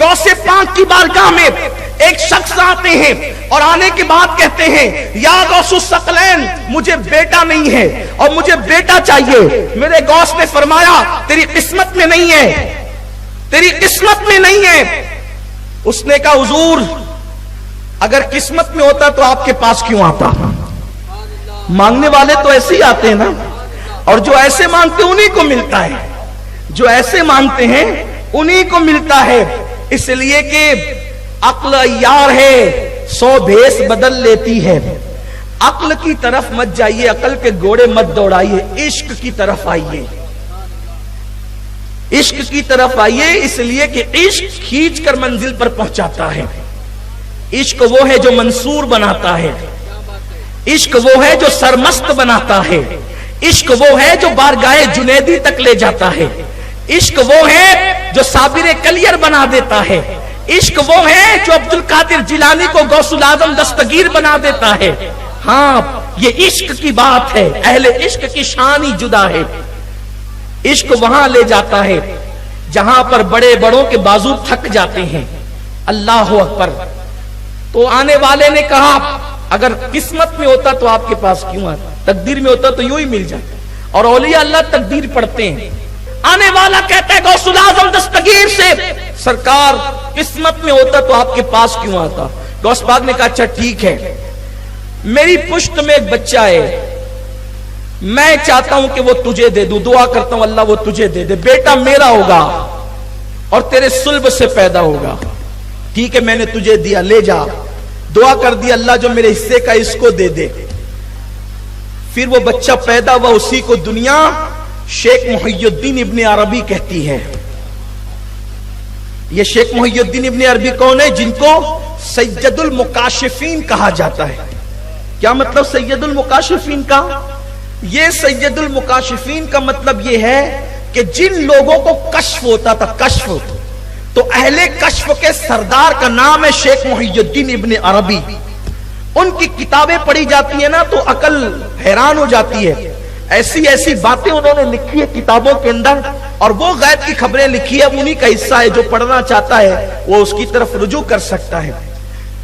غوث پاک کی بارگاہ میں ایک شخص آتے ہیں اور آنے کے بعد کہتے ہیں یا غوث الثقلین مجھے بیٹا نہیں ہے اور مجھے بیٹا چاہیے. میرے غوث نے فرمایا تیری قسمت میں نہیں ہے, تیری قسمت میں نہیں ہے. اس نے کہا حضور اگر قسمت میں ہوتا تو آپ کے پاس کیوں آتا؟ مانگنے والے تو ایسے ہی آتے ہیں نا, اور جو ایسے مانگتے انہی کو ملتا ہے, جو ایسے مانگتے ہیں انہی کو ملتا ہے. اس لیے کہ عقل یار ہے 100 بھیس بدل لیتی ہے. عقل کی طرف مت جائیے, عقل کے گھوڑے مت دوڑائیے, عشق کی طرف آئیے, عشق کی طرف آئیے. اس لیے کہ عشق کھینچ کر منزل پر پہنچاتا ہے. عشق وہ ہے جو منصور بناتا ہے, عشق وہ ہے جو سرمست بناتا ہے, عشق وہ ہے جو بارگاہ جنیدی تک لے جاتا ہے, عشق وہ ہے جو صابر کلیر بنا دیتا ہے, عشق وہ ہے جو عبد القادر جیلانی کو غوث الاعظم دستگیر بنا دیتا ہے. ہاں یہ عشق کی بات ہے, اہل عشق کی شان ہی جدا ہے. عشق وہاں لے جاتا ہے جہاں پر بڑے بڑوں کے بازو تھک جاتے ہیں. اللہ اکبر. تو آنے والے نے کہا اگر قسمت میں ہوتا تو آپ کے پاس کیوں آتا, تقدیر میں ہوتا تو یوں ہی مل جاتا. اور اولیاء اللہ تقدیر پڑھتے ہیں. آنے والا کہتا ہے غوث الاعظم دستگیر سے سرکار قسمت میں ہوتا تو آپ کے پاس کیوں آتا؟ غوث پاک نے کہا اچھا ٹھیک ہے, میری پشت میں ایک بچہ ہے, میں چاہتا ہوں کہ وہ تجھے دے دوں, دعا کرتا ہوں اللہ وہ تجھے دے دے, بیٹا میرا ہوگا اور تیرے صلب سے پیدا ہوگا. ٹھیک ہے میں نے تجھے دیا, لے جا. دعا کر دی اللہ جو میرے حصے کا اس کو دے دے. پھر وہ بچہ پیدا ہوا, اسی کو دنیا شیخ محی الدین ابن عربی کہتی ہے. یہ شیخ محی الدین ابن عربی کون ہے؟ جن کو سید المکاشفین کہا جاتا ہے. کیا مطلب سید المکاشفین کا؟ یہ سید المکاشفین کا مطلب یہ ہے کہ جن لوگوں کو کشف ہوتا تھا, کشف, تو اہل کشف کے سردار کا نام ہے شیخ محی الدین ابن عربی. ان کی کتابیں پڑھی جاتی ہیں نا تو عقل حیران ہو جاتی ہے. ایسی ایسی باتیں انہوں نے لکھی ہے کتابوں کے اندر, اور وہ غیب کی خبریں لکھی ہے, انہی کا حصہ ہے. جو پڑھنا چاہتا ہے وہ اس کی طرف رجوع کر سکتا ہے.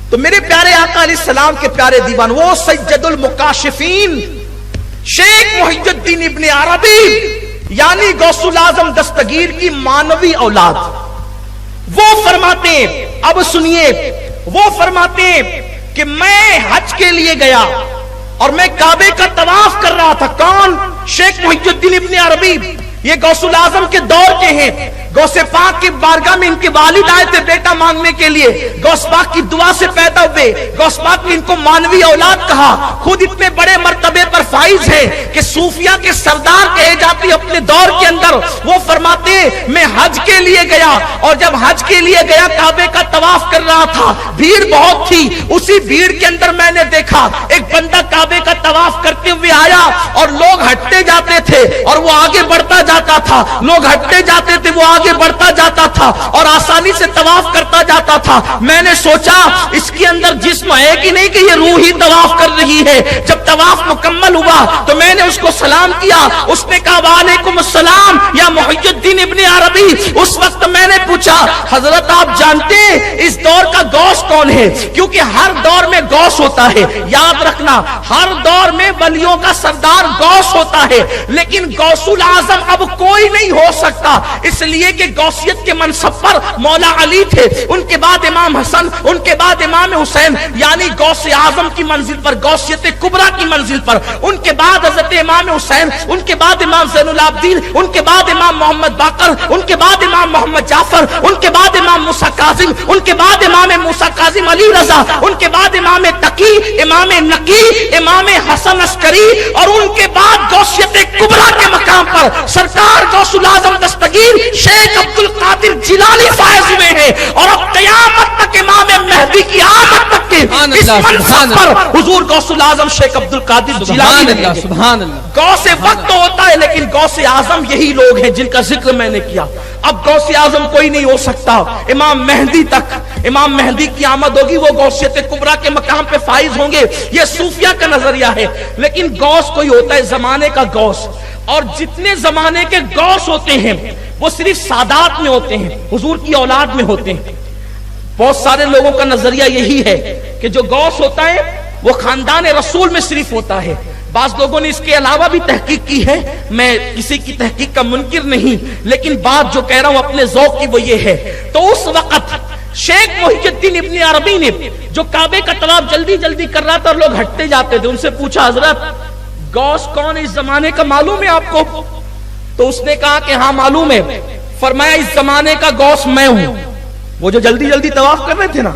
تو میرے پیارے آقا علیہ السلام کے پیارے دیوان, وہ سید المکاشفین شیخ محی الدین ابن عربی یعنی غوث الاعظم دستگیر کی مانوی اولاد, وہ فرماتے ہیں, اب سنیے, وہ فرماتے ہیں کہ میں حج کے لیے گیا اور میں کعبے کا طواف کر رہا تھا. کون؟ شیخ محی الدین ابن عربی. یہ غوث الاعظم کے دور کے ہیں. غوث پاک کی بارگاہ میں ان کے والد آئے تھے بیٹا مانگنے کے لیے, غوث پاک کی دعا سے پیدا ہوئے. غوث پاک نے ان کو مانوی اولاد کہا. خود اتنے بڑے مرتبے پر فائز ہیں کہ صوفیہ کے سردار کہے جاتے اپنے دور کے اندر. وہ فرماتے ہیں میں حج کے لیے گیا, اور جب حج کے لیے گیا کعبے کا طواف کر رہا تھا, بھیڑ بہت تھی. اسی بھیڑ کے اندر میں نے دیکھا ایک بندہ کعبے کا طواف کرتے ہوئے آیا, اور لوگ ہٹتے جاتے تھے اور وہ آگے بڑھتا جاتا تھا. لوگ ہٹتے جاتے تھے وہ آگے بڑھتا جاتا تھا اور آسانی سے طواف کرتا جاتا تھا. میں نے سوچا اس کے اندر جسم ہے کہ نہیں کہ یہ روح ہی طواف کر رہی ہے. جب طواف مکمل ہوا تو میں نے اس کو سلام کیا. اس نے کہا وعلیکم السلام یا محی الدین ابن عربی. اس وقت میں نے پوچھا حضرت آپ جانتے ہیں اس دور کا غوث کون ہے؟ کیونکہ ہر دور میں غوث ہوتا ہے, یاد رکھنا, ہر دور میں ولیوں کا سردار غوث ہوتا ہے, لیکن غوث الاعظم اب کوئی نہیں ہو سکتا. اس لیے کہ غوثیت کے منصب پر مولا علی تھے, ان کے بعد امام حسن, ان کے بعد امام حسین, یعنی غوث اعظم کی منزل پر, غوثیت کبریٰ کی منزل پر, ان کے بعد حضرت امام حسین, ان کے بعد امام زین العابدین, ان کے بعد امام محمد باقر, ان کے بعد امام محمد جعفر, ان کے بعد امام موسیٰ کاظم, ان کے بعد امام موسیٰ کاظم علی رضا, ان کے بعد امام تقی, امام نقی, امام حسن عسکری, اور ان کے بعد غوثیت کبریٰ کے مقام پر سرکار غوث الاعظم دستگیر شیخ عبد القادر جیلانی فائز ہوئے ہیں. اور اب قیامت تک امام مہدی کی آمد تک کے اس منصب پر حضور غوث الاعظم شیخ عبد القادر جیلانی رہیں گے. سبحان اللہ. غوث وقت تو ہوتا ہے لیکن غوث اعظم یہی لوگ ہیں جن کا ذکر میں نے کیا. اب غوث اعظم کوئی نہیں ہو سکتا. امام مہدی تک, امام مہدی کی آمد ہوگی, وہ غوثیت کبریٰ کے مقام پہ فائز ہوں گے. یہ صوفیہ کا نظریہ ہے. لیکن غوث کوئی ہوتا ہے زمانے کا غوث, اور جتنے زمانے کے غوث ہوتے ہیں وہ صرف سادات میں ہوتے ہیں, حضور کی اولاد میں ہوتے ہیں. بہت سارے لوگوں کا نظریہ یہی ہے کہ جو غوث ہوتا ہے وہ خاندان رسول میں صرف ہوتا ہے. بعض لوگوں نے اس کے علاوہ بھی تحقیق کی ہے، میں کسی کی تحقیق کا منکر نہیں، لیکن بات جو کہہ رہا ہوں اپنے ذوق کی وہ یہ ہے. تو اس وقت شیخ محی الدین ابن عربی نے جو کعبے کا طواف جلدی جلدی کر رہا تھا اور لوگ ہٹتے جاتے تھے، ان سے پوچھا حضرت غوث کون اس زمانے کا معلوم ہے آپ کو؟ تو اس نے کہا کہ ہاں معلوم ہے. فرمایا اس زمانے کا غوث میں ہوں. وہ جو جلدی جلدی طواف کر رہے تھے نا،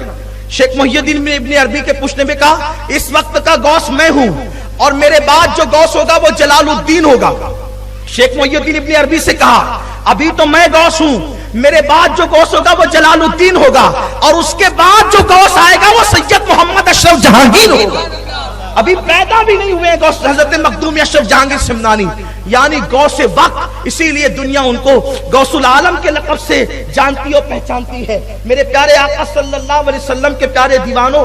شیخ محی الدین ابن عربی کے پوچھنے میں کہا اس وقت کا غوث میں ہوں اور میرے بعد جو غوث ہوگا وہ جلال الدین ہوگا. شیخ محی الدین ابن عربی سے کہا ابھی تو میں غوث ہوں، میرے بعد جو غوث ہوگا وہ جلال الدین ہوگا اور اس کے بعد جو غوث آئے گا وہ سید محمد اشرف جہانگیر ہوگا. ابھی پیدا بھی نہیں ہوئے غوث حضرت مخدوم اشرف جہانگیر سمنانی، یعنی غوث وقت. اسی لیے دنیا ان کو غوث العالم کے لقب سے جانتی اور پہچانتی ہے. میرے پیارے آقا صلی اللہ علیہ وسلم کے پیارے دیوانوں،